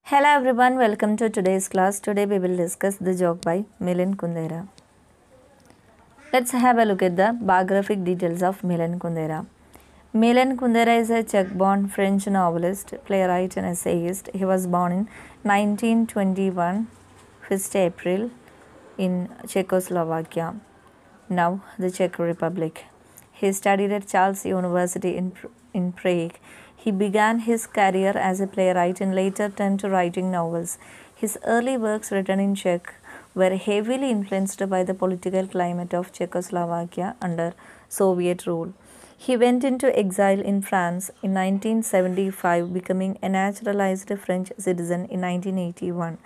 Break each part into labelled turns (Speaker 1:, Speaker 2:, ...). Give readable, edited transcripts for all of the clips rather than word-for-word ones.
Speaker 1: Hello everyone, welcome to today's class. Today we will discuss The Joke by Milan Kundera. Let's have a look at the biographic details of Milan Kundera. Milan Kundera is a Czech-born French novelist, playwright and essayist. He was born in 1921, 1st April in Czechoslovakia, now the Czech Republic. He studied at Charles University in Prague. He began his career as a playwright and later turned to writing novels. His early works, written in Czech, were heavily influenced by the political climate of Czechoslovakia under Soviet rule. He went into exile in France in 1975, becoming a naturalized French citizen in 1981.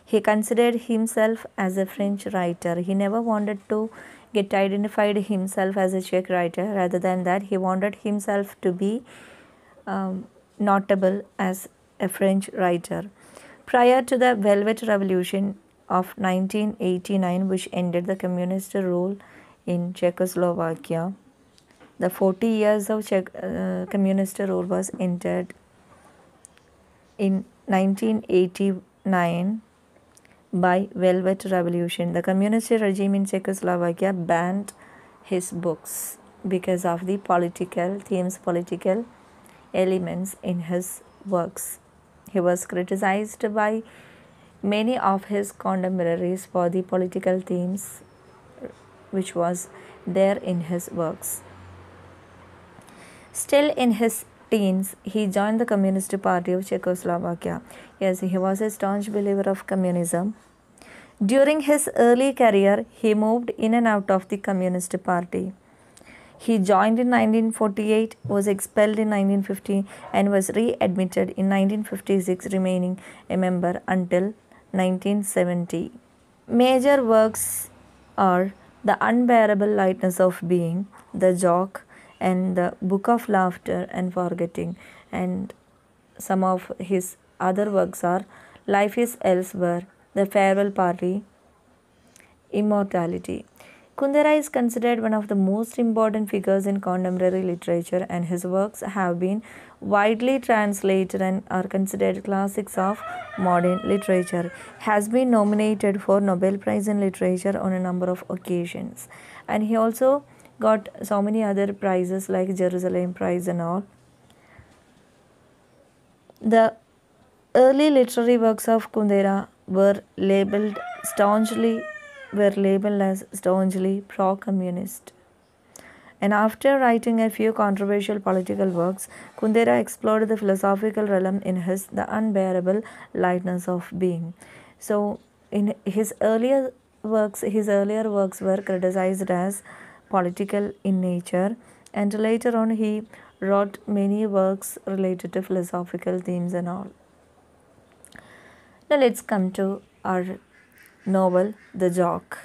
Speaker 1: He considered himself as a French writer. He never wanted to get identified himself as a Czech writer. Rather than that, he wanted himself to be notable as a French writer. Prior to the Velvet Revolution of 1989, which ended the communist rule in Czechoslovakia, the 40 years of communist rule was ended in 1989 by Velvet Revolution. The communist regime in Czechoslovakia banned his books because of the political elements in his works. He was criticized by many of his contemporaries for the political themes which was there in his works. Still in his teens, he joined the Communist Party of Czechoslovakia. Yes, he was a staunch believer of communism. During his early career, he moved in and out of the Communist Party. He joined in 1948, was expelled in 1950 and was readmitted in 1956, remaining a member until 1970. Major works are The Unbearable Lightness of Being, The Joke, and The Book of Laughter and Forgetting. And some of his other works are Life is Elsewhere, The Farewell Party, Immortality. Kundera is considered one of the most important figures in contemporary literature, and his works have been widely translated and are considered classics of modern literature. He has been nominated for Nobel Prize in Literature on a number of occasions, and he also got so many other prizes like Jerusalem Prize and all. The early literary works of Kundera were labeled as staunchly pro-communist. And after writing a few controversial political works, Kundera explored the philosophical realm in his The Unbearable Lightness of Being. So in his earlier works were criticized as political in nature, and later on he wrote many works related to philosophical themes and all. Now let's come to our novel The Joke.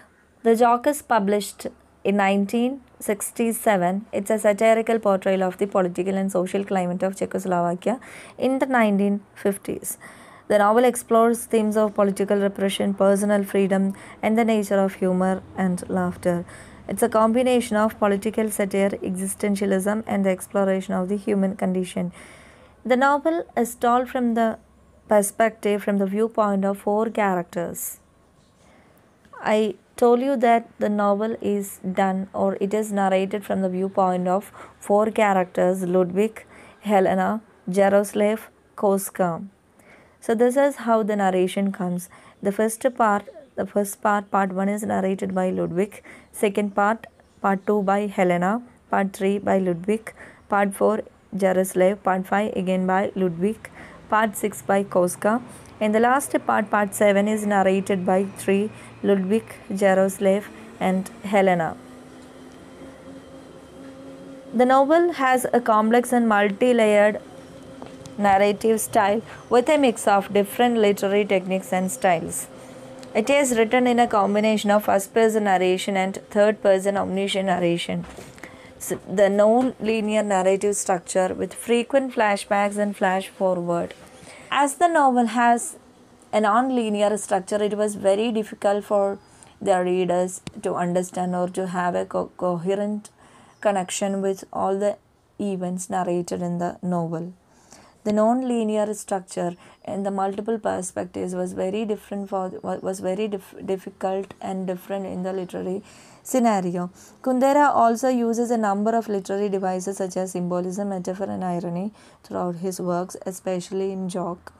Speaker 1: The Joke is published in 1967. It's a satirical portrayal of the political and social climate of Czechoslovakia in the 1950s. The novel explores themes of political repression, personal freedom, and the nature of humor and laughter. It's a combination of political satire, existentialism, and the exploration of the human condition. The novel is told from the viewpoint of four characters. I told you that the novel is done, or it is narrated from the viewpoint of four characters: Ludvik, Helena, Jaroslav, Koska. So this is how the narration comes. The first part, part 1 is narrated by Ludvik. Second part 2 by Helena. Part 3 by Ludvik. Part 4 Jaroslav. Part 5 again by Ludvik. Part 6 by Koska. And the last part 7 is narrated by 3 Ludvik, Jaroslav, and Helena. The novel has a complex and multi-layered narrative style with a mix of different literary techniques and styles. It is written in a combination of first-person narration and third-person omniscient narration. So the non-linear narrative structure with frequent flashbacks and flash-forward. As the novel has a non-linear structure, it was very difficult for the readers to understand or to have a coherent connection with all the events narrated in the novel. The non-linear structure and the multiple perspectives was very difficult and different in the literary scenario. Kundera also uses a number of literary devices such as symbolism, metaphor, and irony throughout his works, especially in joke.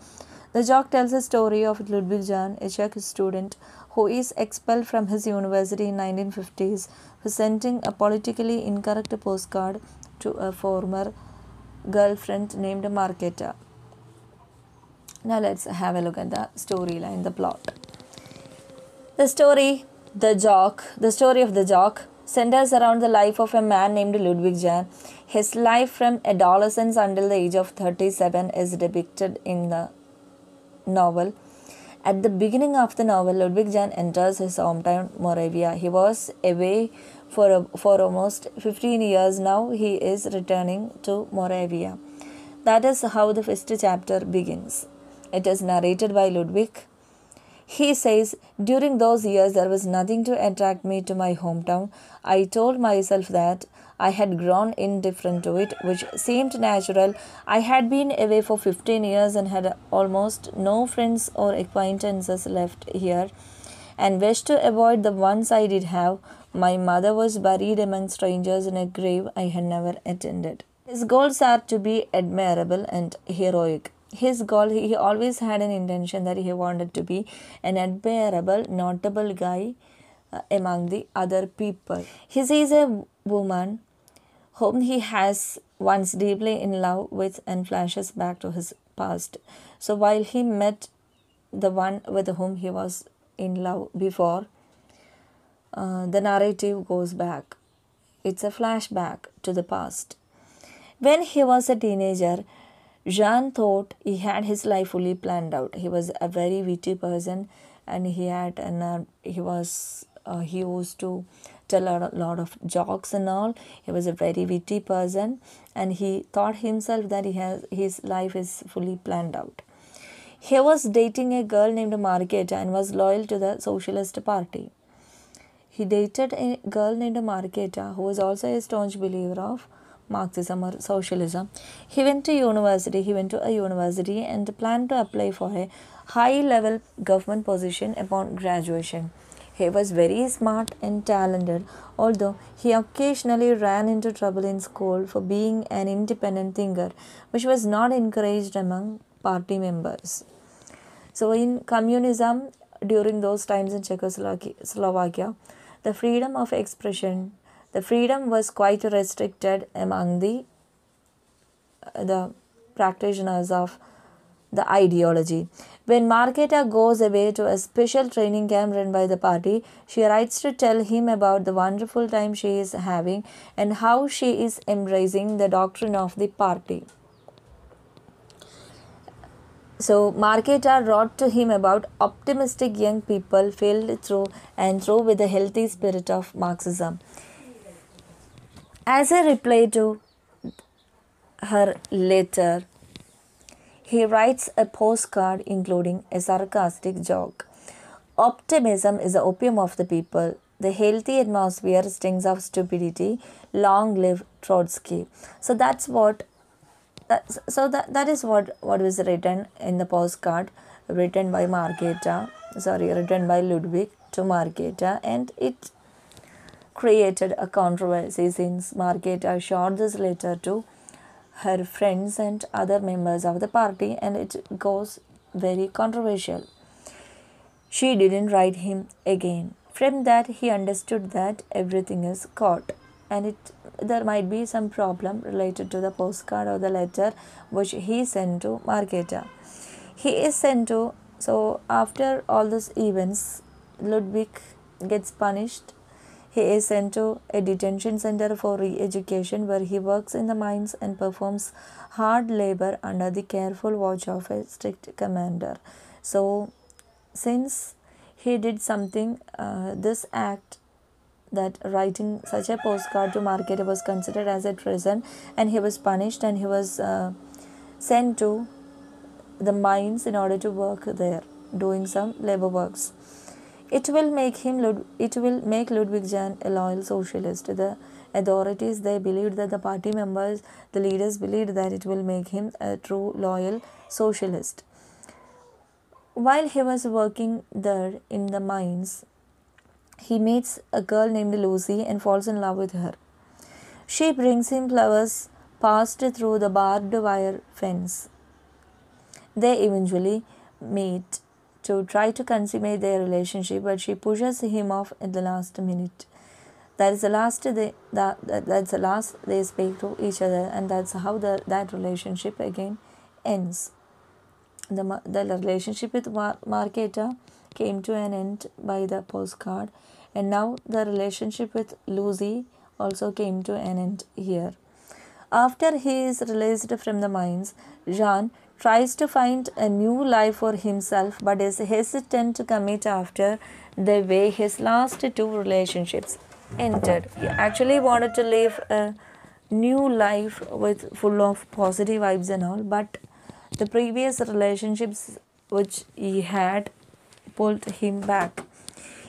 Speaker 1: The joke tells the story of Ludvik Jahn, a Czech student who is expelled from his university in 1950s for sending a politically incorrect postcard to a former girlfriend named Marketa. Now let's have a look at the storyline, the plot. The story of the joke centers around the life of a man named Ludvik Jahn. His life from adolescence until the age of 37 is depicted in the novel. At the beginning of the novel, Ludvik Jahn enters his hometown Moravia. He was away for almost 15 years now. He is returning to Moravia. That is how the first chapter begins. It is narrated by Ludvik. He says, during those years there was nothing to attract me to my hometown. I told myself that I had grown indifferent to it, which seemed natural. I had been away for 15 years and had almost no friends or acquaintances left here, and wished to avoid the ones I did have. My mother was buried among strangers in a grave I had never attended. His goals are to be admirable and heroic. His goal, he always had an intention that he wanted to be an admirable, notable guy among the other people. He sees a woman whom he has once deeply in love with and flashes back to his past. So while he met the one with whom he was in love before, the narrative goes back. It's a flashback to the past. When he was a teenager, Jean thought he had his life fully planned out. He was a very witty person, and he used to tell a lot of jokes and all. He was a very witty person, and he thought himself that his life is fully planned out. He was dating a girl named Marketa and was loyal to the Socialist Party. He dated a girl named Marketa who was also a staunch believer of Marxism or socialism. He went to a university and planned to apply for a high-level government position upon graduation. He was very smart and talented, although he occasionally ran into trouble in school for being an independent thinker, which was not encouraged among party members. So in communism, during those times in Czechoslovakia, the freedom of expression, the freedom was quite restricted among the practitioners of the ideology. When Marketa goes away to a special training camp run by the party, she writes to tell him about the wonderful time she is having and how she is embracing the doctrine of the party. So Marketa wrote to him about optimistic young people filled through with the healthy spirit of Marxism. As a reply to her letter, he writes a postcard including a sarcastic joke. Optimism is the opium of the people. The healthy atmosphere stings of stupidity. Long live Trotsky. So that is what was written in the postcard written by Ludvik to Marketa, and it created a controversy since Marketa showed this letter to her friends and other members of the party, and it goes very controversial. She didn't write him again. From that, he understood that everything is caught, and there might be some problem related to the postcard or the letter which he sent to Marketa. So after all these events, Ludvik gets punished. He is sent to a detention center for re-education where he works in the mines and performs hard labor under the careful watch of a strict commander. So since he did something, this act, that writing such a postcard to Marketa, was considered as a treason, and he was punished, and he was sent to the mines in order to work there, doing some labor works. It will make Ludvik Jahn a loyal socialist. The authorities, they believed that the party members, the leaders believed that it will make him a true loyal socialist. While he was working there in the mines, he meets a girl named Lucy and falls in love with her. She brings him flowers passed through the barbed wire fence. They eventually meet to try to consummate their relationship, but she pushes him off at the last minute. That's the last they speak to each other, and that's how that relationship again ends. The relationship with Marketa came to an end by the postcard, and now the relationship with Lucy also came to an end here. After he is released from the mines, Jean tries to find a new life for himself but is hesitant to commit after the way his last two relationships ended. He actually wanted to live a new life with full of positive vibes and all, but the previous relationships which he had pulled him back.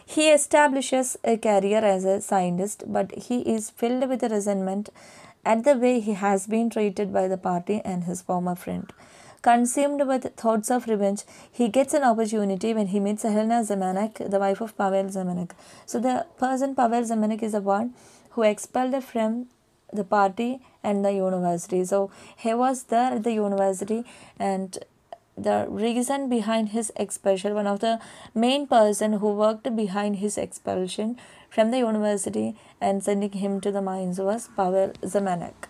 Speaker 1: He establishes a career as a scientist, but he is filled with resentment at the way he has been treated by the party and his former friend. Consumed with thoughts of revenge, he gets an opportunity when he meets Helena Zemanek, the wife of Pavel Zemanek. So the person Pavel Zemanek is the one who expelled from the party and the university. So he was there at the university, and the reason behind his expulsion, one of the main person who worked behind his expulsion from the university and sending him to the mines was Pavel Zemanek.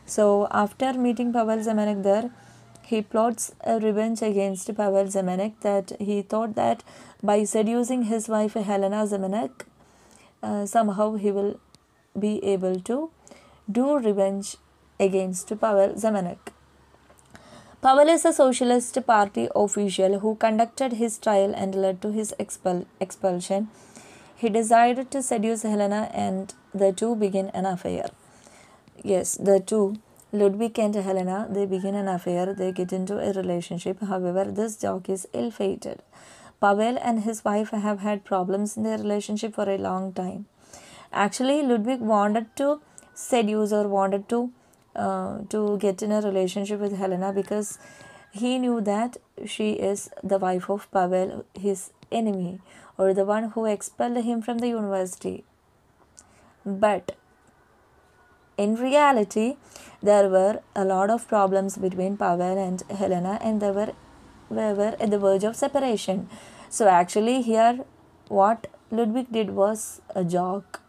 Speaker 1: So after meeting Pavel Zemanek there, he plots a revenge against Pavel Zemanek, that he thought that by seducing his wife Helena Zemanek, somehow he will be able to do revenge against Pavel Zemanek. Pavel is a Socialist Party official who conducted his trial and led to his expulsion. He decided to seduce Helena and the two begin an affair. Yes, the two, Ludwig and Helena, they begin an affair. They get into a relationship. However, this joke is ill-fated. Pavel and his wife have had problems in their relationship for a long time. Actually, Ludwig wanted to seduce or wanted to get in a relationship with Helena because he knew that she is the wife of Pavel, his enemy, or the one who expelled him from the university. But in reality, there were a lot of problems between Pavel and Helena, and they were at the verge of separation. So actually here what Ludwig did was a joke.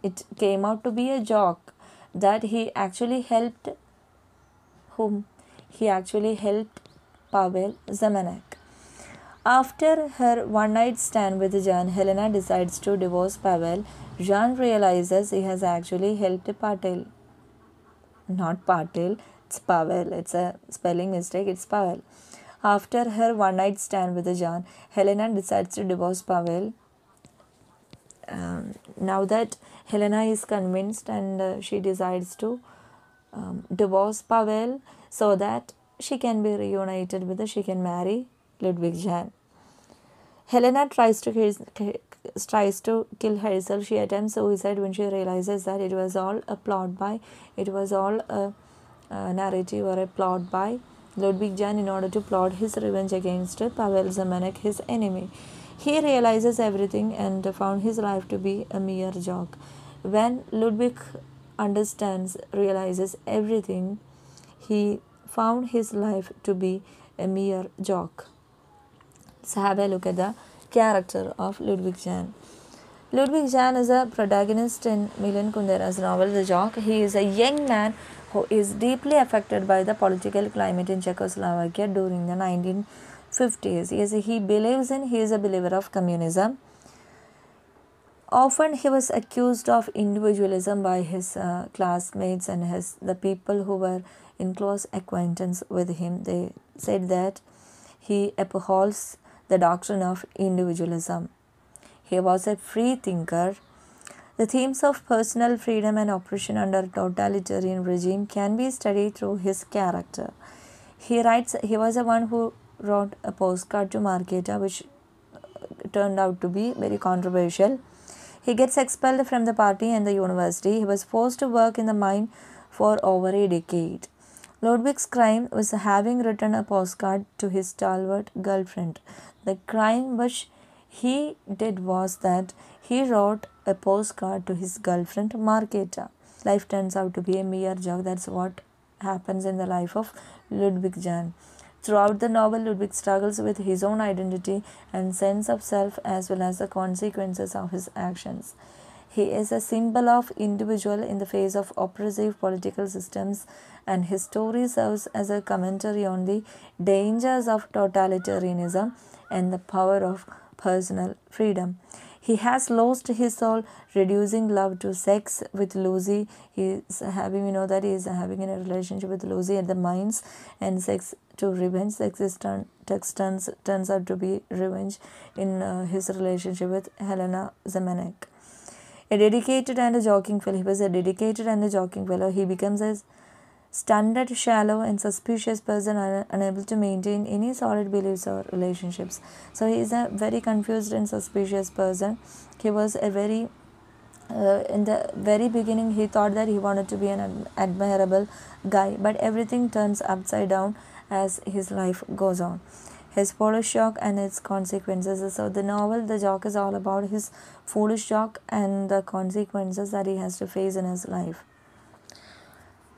Speaker 1: It came out to be a joke that he actually helped whom? He actually helped Pavel Zemanek. After her one-night stand with Jahn, Helena decides to divorce Pavel. Jahn realizes he has actually helped Patel. Not Patel, it's Pavel. It's a spelling mistake, it's Pavel. After her one-night stand with Jahn, Helena decides to divorce Pavel. Now that Helena is convinced, and she decides to divorce Pavel so that she can be reunited with her, she can marry Ludvik Jahn. Helena tries to kill herself. She attempts suicide when she realizes that it was all a narrative or a plot by Ludvik Jahn in order to plot his revenge against Pavel Zemanek, his enemy. He realizes everything and found his life to be a mere joke. When Ludwig realizes everything, he found his life to be a mere joke. Let's have a look at the character of Ludvik Jahn. Ludvik Jahn is a protagonist in Milan Kundera's novel The Joke. He is a young man who is deeply affected by the political climate in Czechoslovakia during the 1950s. He is a believer of communism. Often he was accused of individualism by his classmates and the people who were in close acquaintance with him. They said that he upholds the doctrine of individualism. He was a free thinker. The themes of personal freedom and oppression under totalitarian regime can be studied through his character. He was the one who wrote a postcard to Marketa, which turned out to be very controversial. He gets expelled from the party and the university. He was forced to work in the mine for over a decade. Ludwig's crime was having written a postcard to his stalwart girlfriend. The crime which he did was that he wrote a postcard to his girlfriend Marketa. Life turns out to be a mere joke. That's what happens in the life of Ludvik Jahn. Throughout the novel, Ludwig struggles with his own identity and sense of self as well as the consequences of his actions. He is a symbol of individual in the face of oppressive political systems, and his story serves as a commentary on the dangers of totalitarianism and the power of personal freedom. He has lost his soul, reducing love to sex with Lucy. We know that he is having a relationship with Lucy at the mines, and sex to revenge. Sex turns out to be revenge in his relationship with Helena Zemanek. A dedicated and a joking fellow. He was a dedicated and a joking fellow. He becomes a stunted, shallow, and suspicious person, unable to maintain any solid beliefs or relationships. So he is a very confused and suspicious person. He was a very in the very beginning he thought that he wanted to be an admirable guy, but everything turns upside down as his life goes on. His foolish joke and its consequences. So the novel, the joke, is all about his foolish joke and the consequences that he has to face in his life.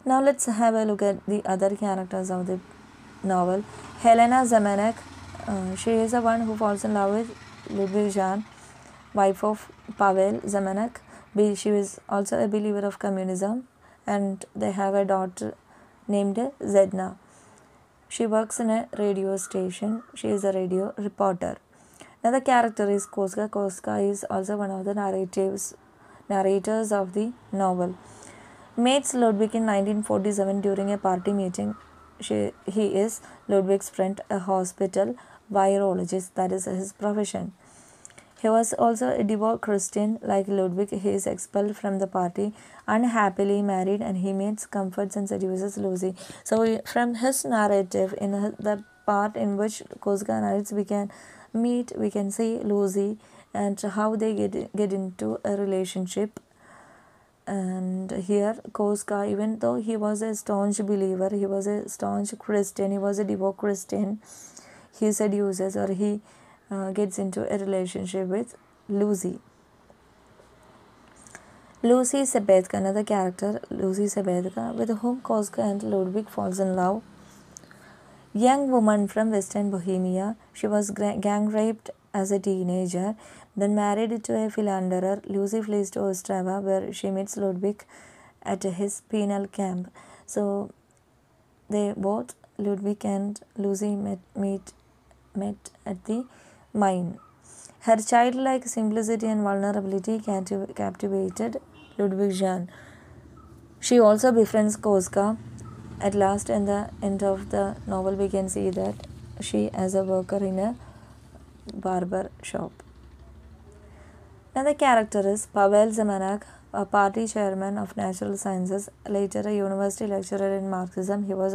Speaker 1: Now let's have a look at the other characters of the novel. Helena Zemanek, she is the one who falls in love with Ludvik Jahn, wife of Pavel Zemanek. She was also a believer of communism, and they have a daughter named Zedna. She works in a radio station. She is a radio reporter. Another character is Koska. Koska is also one of the narrators of the novel. Meets Ludwig in 1947 during a party meeting. He is Ludwig's friend, a hospital virologist. That is his profession. He was also a devout Christian. Like Ludwig, he is expelled from the party, unhappily married, and he makes comforts and seduces Lucy. So from his narrative, in the part in which Koska narrates, we can see Lucy and how they get into a relationship. And here Koska, even though he was a staunch believer, he was a staunch Christian, he was a devout Christian, he seduces or he gets into a relationship with Lucy. Lucy Sebedka, another character, Lucy Sebedka, with whom Koska and Ludwig falls in love. Young woman from Western Bohemia, she was gang raped as a teenager, then married to a philanderer. Lucy flees to Ostrava, where she meets Ludwig at his penal camp. So they both, Ludwig and Lucy, met at the mine. Her childlike simplicity and vulnerability captivated Ludvik Jahn. She also befriends Koska. At last, in the end of the novel, we can see that she as a worker in a barber shop. Another character is Pavel Zemanek, a party chairman of natural sciences, later a university lecturer in Marxism. He was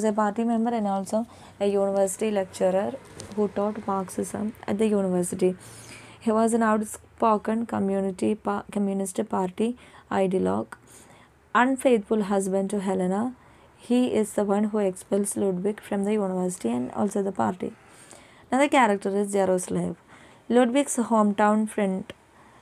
Speaker 1: a party member and also a university lecturer who taught Marxism at the university. He was an outspoken communist party ideologue, unfaithful husband to Helena. He is the one who expels Ludwig from the university and also the party. Another character is Jaroslav, Ludwig's hometown friend,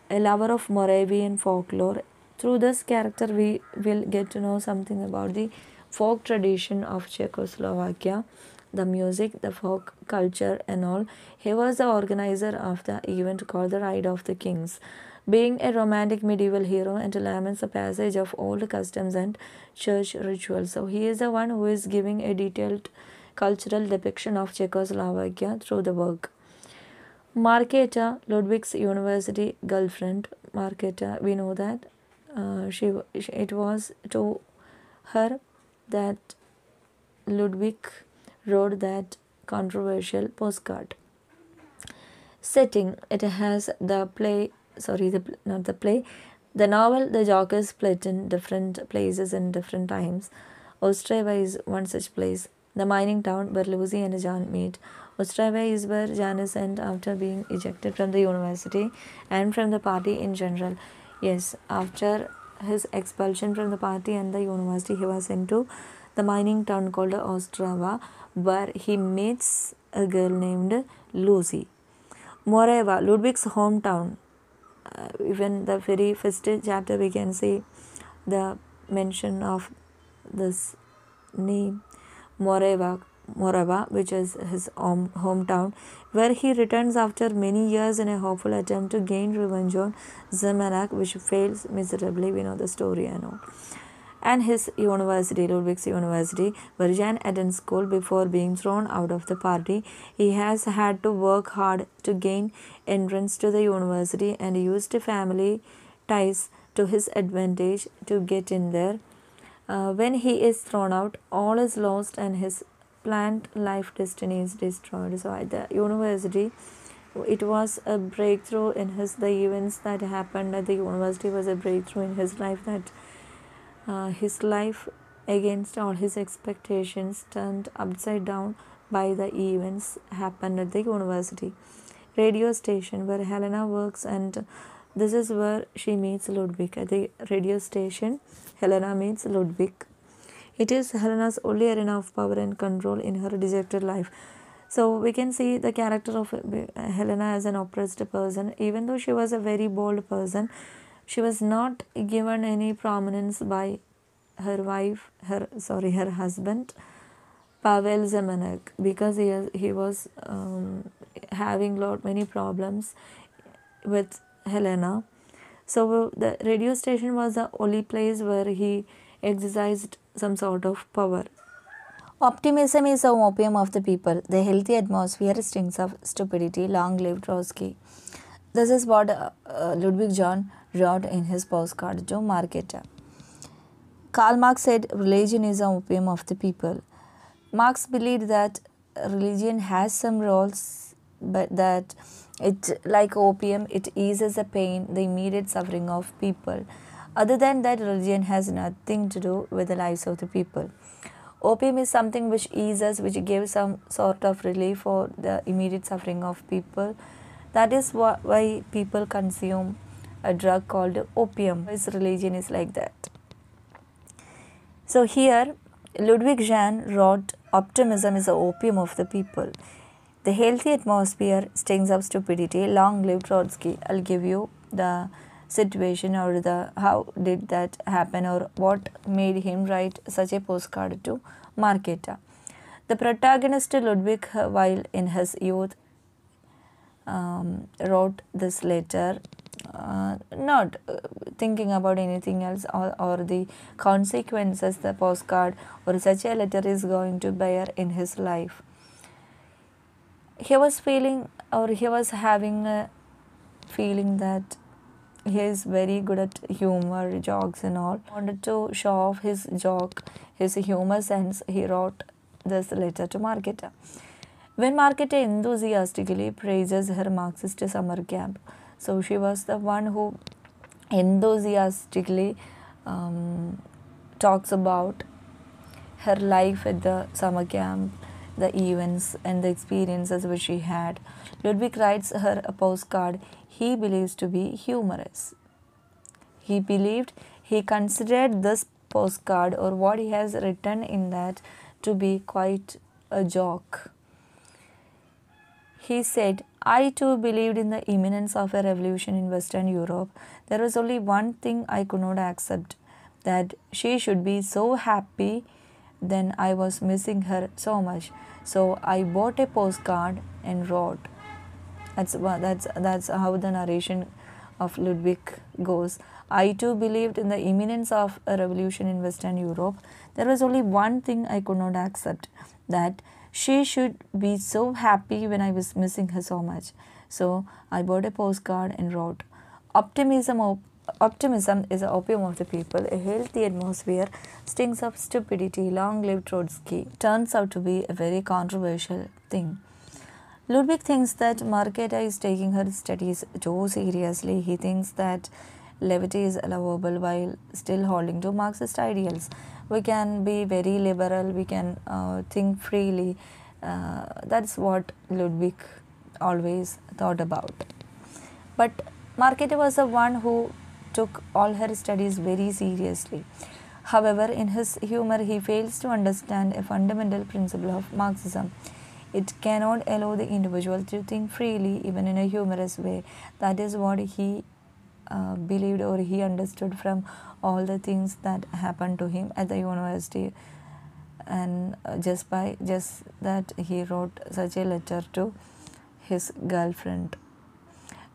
Speaker 1: a lover of Moravian folklore. Through this character, we will get to know something about the folk tradition of Czechoslovakia, the music, the folk culture and all. He was the organizer of the event called the Ride of the Kings, being a romantic medieval hero, and laments the passage of old customs and church rituals. So he is the one who is giving a detailed cultural depiction of Czechoslovakia through the work. Marketa, Ludwig's university girlfriend. Marketa, we know that it was to her that Ludwig wrote that controversial postcard. Setting, it has the novel, the joke is split in different places in different times. Ostrava is one such place. the mining town where Lucy and John meet. Ostrava is where John is sent after being ejected from the university and from the party in general. Yes, after his expulsion from the party and the university, he was sent to the mining town called Ostrava, where he meets a girl named Lucy. Moreover, Ludwig's hometown, even the very first chapter we can see the mention of this name Morava, which is his hometown, where he returns after many years in a hopeful attempt to gain revenge on Zemanak, which fails miserably. We know the story and all. And his university, Ludwig's university, where Jan attends school before being thrown out of the party. He has had to work hard to gain entrance to the university and used family ties to his advantage to get in there. When he is thrown out, all is lost and his planned life destiny is destroyed. So at the university, it was a breakthrough in the events that happened at the university was a breakthrough in his life, that his life against all his expectations turned upside down by the events happened at the university. Radio station where Helena works, and this is where she meets Ludwig. At the radio station, Helena meets Ludwig. It is Helena's only arena of power and control in her dejected life. So we can see the character of Helena as an oppressed person. Even though she was a very bold person, she was not given any prominence by her husband, Pavel Zemanek, because he was having many problems with Helena. So the radio station was the only place where he exercised some sort of power. Optimism is the opium of the people. The healthy atmosphere stings of stupidity. Long live Trotsky. This is what Ludvik Jahn wrote in his postcard to Marketer. Karl Marx said religion is the opium of the people. Marx believed that religion has some roles, but that it, like opium, it eases the pain, the immediate suffering of people. Other than that, religion has nothing to do with the lives of the people. Opium is something which eases, which gives some sort of relief for the immediate suffering of people. That is why people consume a drug called opium. His religion is like that. So here, Ludvik Jahn wrote, optimism is the opium of the people. The healthy atmosphere stings of stupidity. Long live Trotsky. I'll give you the situation or how did that happen or what made him write such a postcard to Marketa. The protagonist Ludwig, while in his youth, wrote this letter, not thinking about anything else or the consequences the postcard or such a letter is going to bear in his life. He was feeling, or he was having a feeling that he is very good at humor, jokes and all. He wanted to show off his joke, his humor sense. He wrote this letter to Marketa. When Marketa enthusiastically praises her Marxist summer camp, so she was the one who enthusiastically talks about her life at the summer camp, the events and the experiences which she had. Ludwig writes her a postcard he believes to be humorous. He considered this postcard or what he has written in that to be quite a joke. He said, I too believed in the imminence of a revolution in Western Europe. There was only one thing I could not accept, that she should be so happy. Then I was missing her so much. So I bought a postcard and wrote. That's how the narration of Ludwig goes. I too believed in the imminence of a revolution in Western Europe. There was only one thing I could not accept, that she should be so happy when I was missing her so much. So I bought a postcard and wrote, Optimism is the opium of the people. A healthy atmosphere stings of stupidity. Long live Trotsky. Turns out to be a very controversial thing. Ludwig thinks that Marketa is taking her studies too seriously. He thinks that levity is allowable while still holding to Marxist ideals. we can be very liberal, we can think freely. That's what Ludwig always thought about. But Markéta was the one who took all her studies very seriously. However, in his humor, he fails to understand a fundamental principle of Marxism. It cannot allow the individual to think freely, even in a humorous way. That is what he believed, or he understood from all the things that happened to him at the university. And just that he wrote such a letter to his girlfriend.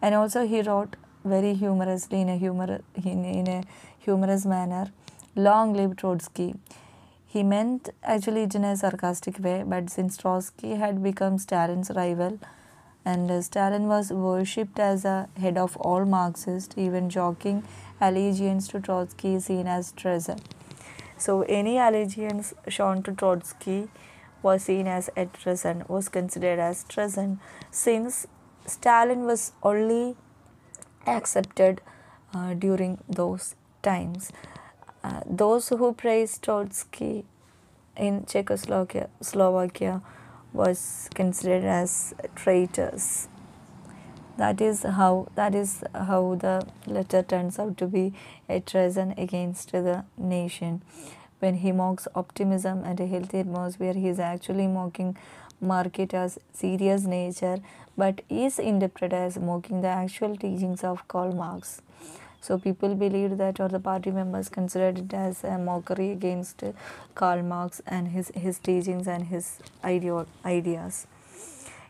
Speaker 1: And also he wrote very humorously, in a humorous manner, "Long live Trotsky." He meant actually it in a sarcastic way, but since Trotsky had become Stalin's rival and Stalin was worshipped as a head of all Marxists, even joking allegiance to Trotsky is seen as treason. So any allegiance shown to Trotsky was seen as a treason, was considered as treason, since Stalin was only accepted during those times. Those who praised Trotsky in Czechoslovakia was considered as traitors. That is how the letter turns out to be a treason against the nation. When he mocks optimism and a healthy atmosphere, he is actually mocking Markéta's serious nature, but is interpreted as mocking the actual teachings of Karl Marx. So people believed that, or the party members considered it as a mockery against Karl Marx and his teachings and his ideas.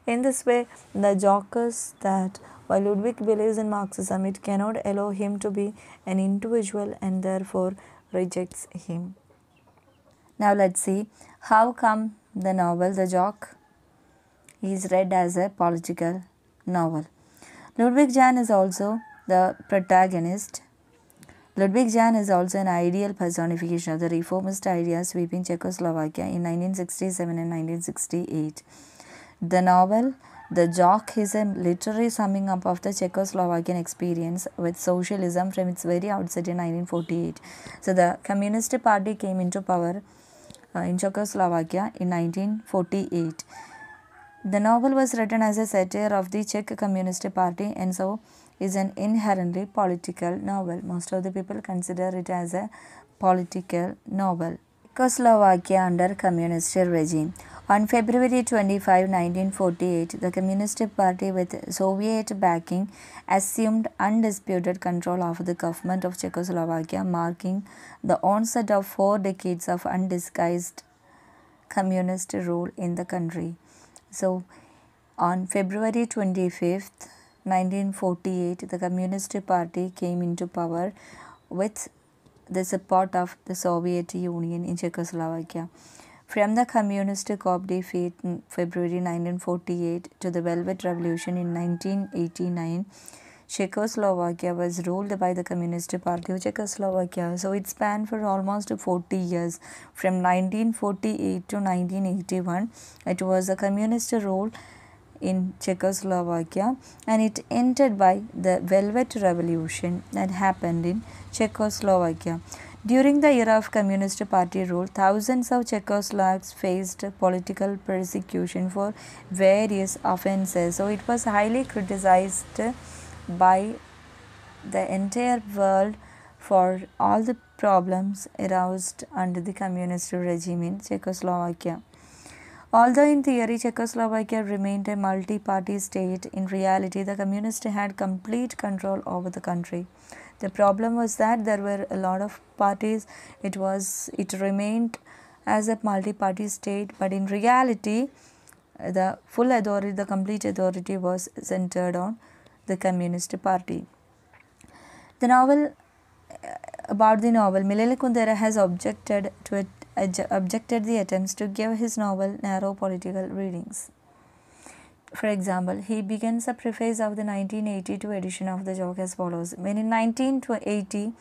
Speaker 1: In this way, the joke is that while Ludwig believes in Marxism, it cannot allow him to be an individual and therefore rejects him. Now let's see how come the novel The Joke is read as a political novel. Ludvik Jahn is also the protagonist. Ludvik Jahn is also an ideal personification of the reformist ideas sweeping Czechoslovakia in 1967 and 1968. The novel The Joke is a literary summing up of the Czechoslovakian experience with socialism from its very outset in 1948. So the Communist Party came into power in Czechoslovakia in 1948. The novel was written as a satire of the Czech Communist Party and so is an inherently political novel. Most of the people consider it as a political novel. Czechoslovakia under communist regime. On February 25, 1948, the Communist Party with Soviet backing assumed undisputed control of the government of Czechoslovakia, marking the onset of 4 decades of undisguised communist rule in the country. So, on February 25th, 1948, the Communist Party came into power with the support of the Soviet Union in Czechoslovakia. From the communist coup defeat in February 1948 to the Velvet Revolution in 1989, Czechoslovakia was ruled by the Communist Party of Czechoslovakia. So it spanned for almost 40 years. From 1948 to 1981, it was a communist rule in Czechoslovakia, and it ended by the Velvet Revolution that happened in Czechoslovakia. During the era of Communist Party rule, thousands of Czechoslovaks faced political persecution for various offences. So it was highly criticized by the entire world for all the problems aroused under the communist regime in Czechoslovakia. Although in theory Czechoslovakia remained a multi-party state, in reality the communists had complete control over the country. The problem was that there were a lot of parties. It remained as a multi-party state, but in reality the full authority, the complete authority was centered on the Communist Party. The novel, Milan Kundera has objected the attempts to give his novel narrow political readings. For example, he begins the preface of the 1982 edition of The Joke as follows. When in 1980,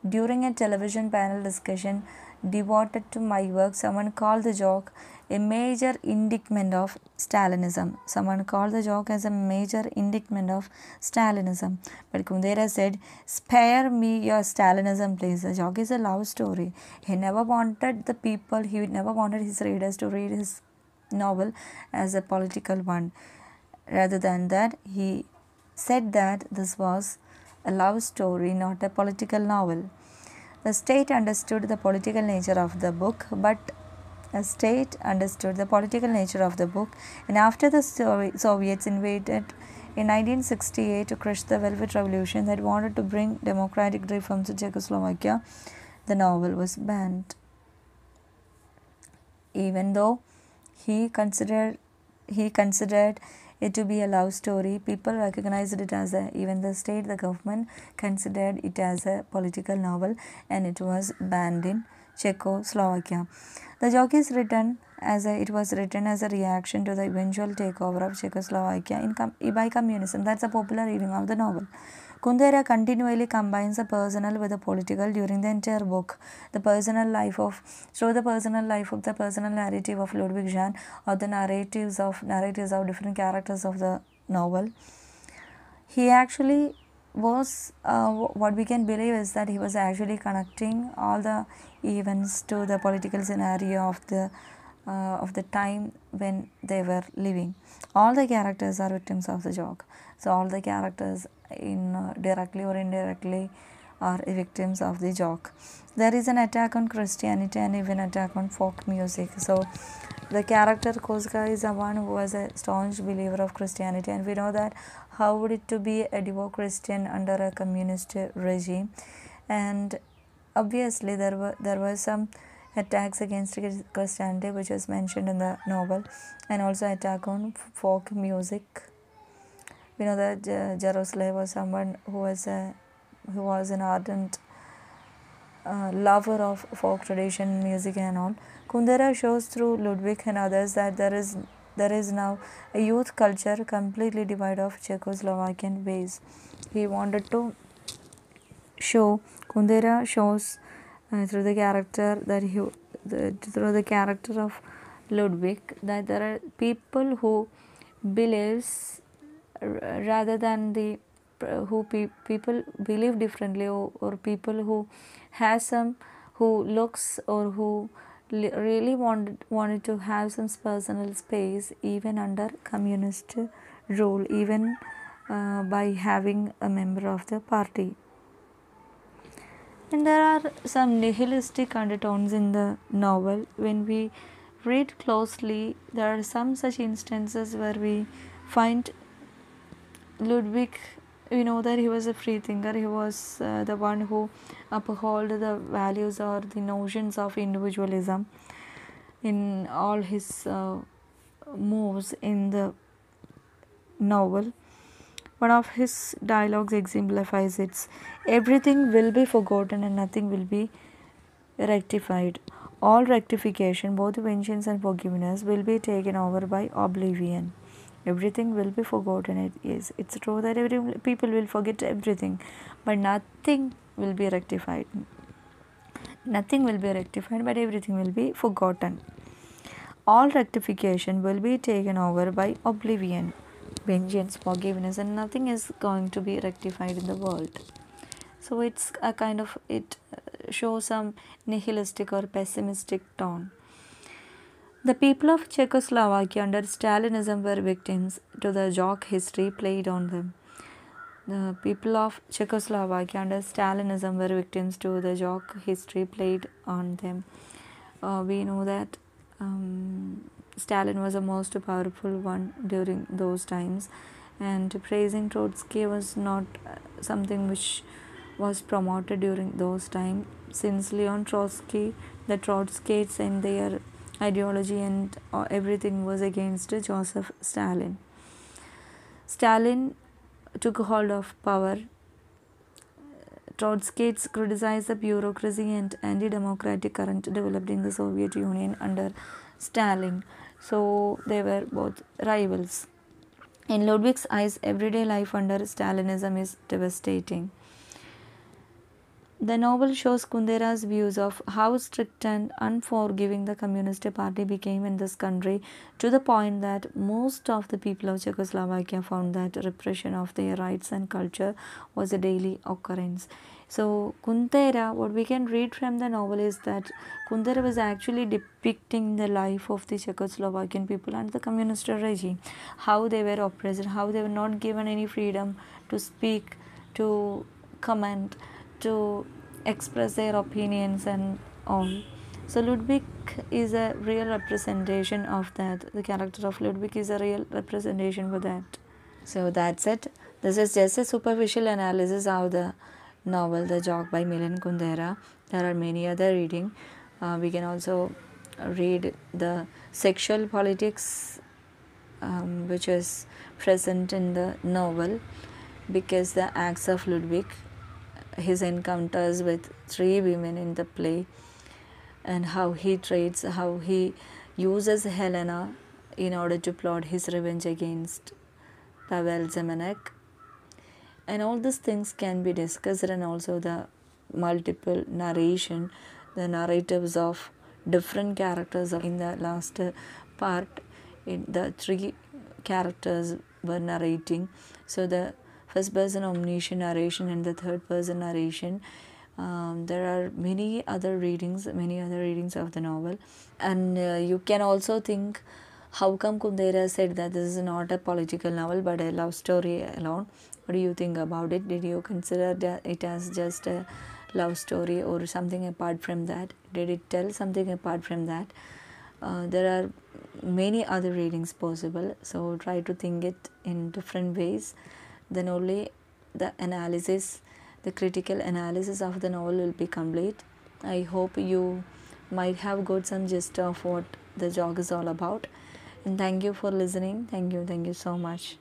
Speaker 1: during a television panel discussion, devoted to my work. Someone called the joke a major indictment of Stalinism. Someone called the joke as a major indictment of Stalinism. But Kundera said, spare me your Stalinism, please. The joke is a love story. He never wanted the people, he never wanted his readers to read his novel as a political one. Rather than that, he said that this was a love story, not a political novel. The state understood the political nature of the book, and after the Soviets invaded in 1968 to crush the Velvet Revolution that wanted to bring democratic reforms to Czechoslovakia, the novel was banned. Even though he considered it to be a love story, people recognized it as even the state, the government considered it as a political novel, and it was banned in Czechoslovakia. The joke is written as a reaction to the eventual takeover of Czechoslovakia by communism. That's a popular reading of the novel. Kundera continually combines the personal with the political during the entire book. The personal narrative of Ludvik Jahn, or the narratives of different characters of the novel. He actually was, what we can believe is that he was actually connecting all the events to the political scenario of the time when they were living. All the characters are victims of the joke. So all the characters directly or indirectly are victims of the joke. There is an attack on Christianity and even attack on folk music. So the character Koska is the one who was a staunch believer of Christianity, and we know that how would it to be a devout Christian under a communist regime. And obviously there were some attacks against Christianity which was mentioned in the novel, and also attack on folk music. We know that Jaroslav was someone who was an ardent lover of folk tradition, music and all. Kundera shows through Ludwig and others that there is now a youth culture completely devoid of Czechoslovakian ways. He wanted to show, Kundera shows through the character of Ludwig that there are people who believes rather than the people believe differently, or people who looks or who really wanted to have some personal space even under communist rule, even by having a member of the party. And there are some nihilistic undertones in the novel. When we read closely, there are some such instances where we find Ludwig, we know that he was a free thinker. He was the one who upheld the values or the notions of individualism in all his moves in the novel. One of his dialogues exemplifies it. Everything will be forgotten and nothing will be rectified. All rectification, both vengeance and forgiveness, will be taken over by oblivion. Everything will be forgotten. It's true that people will forget everything, but nothing will be rectified. Nothing will be rectified, but everything will be forgotten. All rectification will be taken over by oblivion, vengeance, forgiveness, and nothing is going to be rectified in the world. So it's a kind of, it shows some nihilistic or pessimistic tone. The people of Czechoslovakia under Stalinism were victims to the joke history played on them. The people of Czechoslovakia under Stalinism were victims to the joke history played on them. We know that Stalin was the most powerful one during those times, and praising Trotsky was not something which was promoted during those times, since Leon Trotsky, the Trotskyists and their ideology and everything was against Joseph Stalin. Stalin took hold of power. Trotskyists criticized the bureaucracy and anti-democratic current developed in the Soviet Union under Stalin. So they were both rivals. In Ludwig's eyes, everyday life under Stalinism is devastating. The novel shows Kundera's views of how strict and unforgiving the Communist Party became in this country, to the point that most of the people of Czechoslovakia found that repression of their rights and culture was a daily occurrence. So Kundera, what we can read from the novel is that Kundera was actually depicting the life of the Czechoslovakian people and the communist regime, how they were oppressed, how they were not given any freedom to speak, to comment, to express their opinions and all. So Ludwig is a real representation of that. The character of Ludwig is a real representation for that. So that's it. This is just a superficial analysis of the novel The Joke by Milan Kundera. There are many other reading. We can also read the sexual politics which is present in the novel, because the acts of Ludwig, his encounters with 3 women in the play, and how he treats, how he uses Helena in order to plot his revenge against Pavel Zemenek, and all these things can be discussed, and also the multiple narration, the narratives of different characters in the last part. The 3 characters were narrating, so the first person omniscient narration and the third person narration. There are many other readings of the novel, and you can also think, how come Kundera said that this is not a political novel but a love story alone? What do you think about it? Did you consider that it as just a love story or something apart from that? Did it tell something apart from that? There are many other readings possible, so try to think it in different ways. Then only the analysis, the critical analysis of the novel will be complete. I hope you might have got some gist of what the joke is all about. And thank you for listening. Thank you so much.